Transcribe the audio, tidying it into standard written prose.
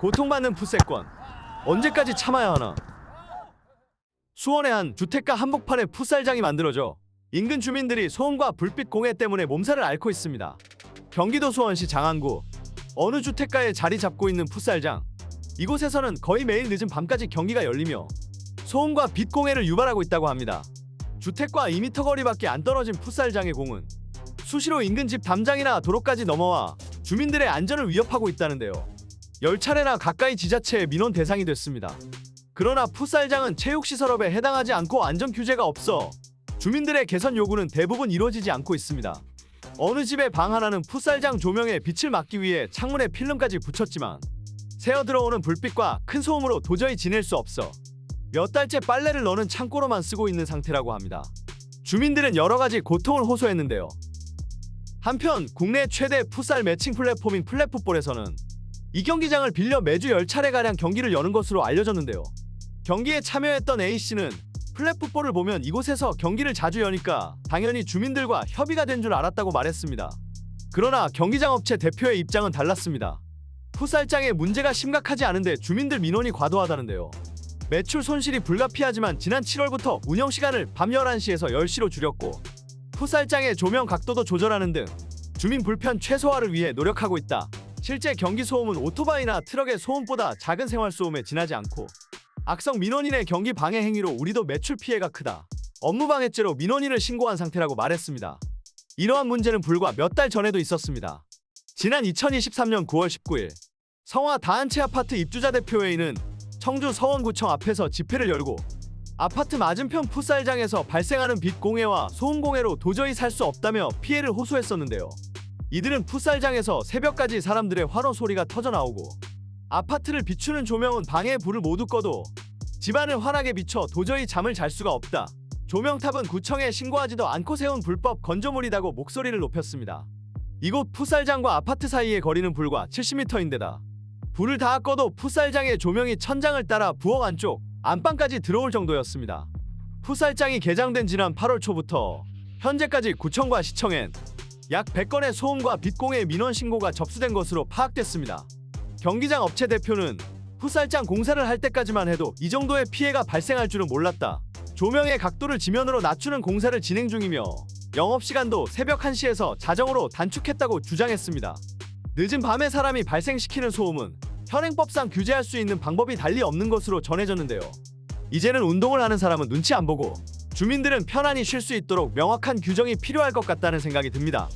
고통받는 풋살권 언제까지 참아야 하나? 수원의 한 주택가 한복판에 풋살장이 만들어져 인근 주민들이 소음과 불빛 공해 때문에 몸살을 앓고 있습니다. 경기도 수원시 장안구 어느 주택가에 자리 잡고 있는 풋살장. 이곳에서는 거의 매일 늦은 밤까지 경기가 열리며 소음과 빛 공해를 유발하고 있다고 합니다. 주택과 2m 거리밖에 안 떨어진 풋살장의 공은 수시로 인근 집 담장이나 도로까지 넘어와 주민들의 안전을 위협하고 있다는데요. 10차례나 가까이 지자체의 민원 대상이 됐습니다. 그러나 풋살장은 체육시설업에 해당하지 않고 안전 규제가 없어 주민들의 개선 요구는 대부분 이루어지지 않고 있습니다. 어느 집의 방 하나는 풋살장 조명에 빛을 막기 위해 창문에 필름까지 붙였지만 새어 들어오는 불빛과 큰 소음으로 도저히 지낼 수 없어 몇 달째 빨래를 넣는 창고로만 쓰고 있는 상태라고 합니다. 주민들은 여러 가지 고통을 호소했는데요. 한편 국내 최대 풋살 매칭 플랫폼인 플랫풋볼에서는 이 경기장을 빌려 매주 10차례가량 경기를 여는 것으로 알려졌는데요. 경기에 참여했던 A씨는 플랫풋볼을 보면 이곳에서 경기를 자주 여니까 당연히 주민들과 협의가 된 줄 알았다고 말했습니다. 그러나 경기장 업체 대표의 입장은 달랐습니다. 풋살장에 문제가 심각하지 않은데 주민들 민원이 과도하다는데요. 매출 손실이 불가피하지만 지난 7월부터 운영 시간을 밤 11시에서 10시로 줄였고 풋살장의 조명 각도도 조절하는 등 주민 불편 최소화를 위해 노력하고 있다. 실제 경기 소음은 오토바이나 트럭의 소음보다 작은 생활 소음에 지나지 않고 악성 민원인의 경기 방해 행위로 우리도 매출 피해가 크다. 업무 방해죄로 민원인을 신고한 상태라고 말했습니다. 이러한 문제는 불과 몇 달 전에도 있었습니다. 지난 2023년 9월 19일 성화 다한채 아파트 입주자 대표회의는 청주 서원구청 앞에서 집회를 열고 아파트 맞은편 풋살장에서 발생하는 빛 공해와 소음 공해로 도저히 살 수 없다며 피해를 호소했었는데요. 이들은 풋살장에서 새벽까지 사람들의 환호 소리가 터져나오고 아파트를 비추는 조명은 방에 불을 모두 꺼도 집안을 환하게 비춰 도저히 잠을 잘 수가 없다. 조명탑은 구청에 신고하지도 않고 세운 불법 건조물이다고 목소리를 높였습니다. 이곳 풋살장과 아파트 사이의 거리는 불과 70m인데다 불을 다 꺼도 풋살장의 조명이 천장을 따라 부엌 안쪽 안방까지 들어올 정도였습니다. 풋살장이 개장된 지난 8월 초부터 현재까지 구청과 시청엔 약 100건의 소음과 빛 공해 민원 신고가 접수된 것으로 파악됐습니다. 경기장 업체 대표는 풋살장 공사를 할 때까지만 해도 이 정도의 피해가 발생할 줄은 몰랐다. 조명의 각도를 지면으로 낮추는 공사를 진행 중이며 영업시간도 새벽 1시에서 자정으로 단축했다고 주장했습니다. 늦은 밤에 사람이 발생시키는 소음은 현행법상 규제할 수 있는 방법이 달리 없는 것으로 전해졌는데요. 이제는 운동을 하는 사람은 눈치 안 보고 주민들은 편안히 쉴 수 있도록 명확한 규정이 필요할 것 같다는 생각이 듭니다.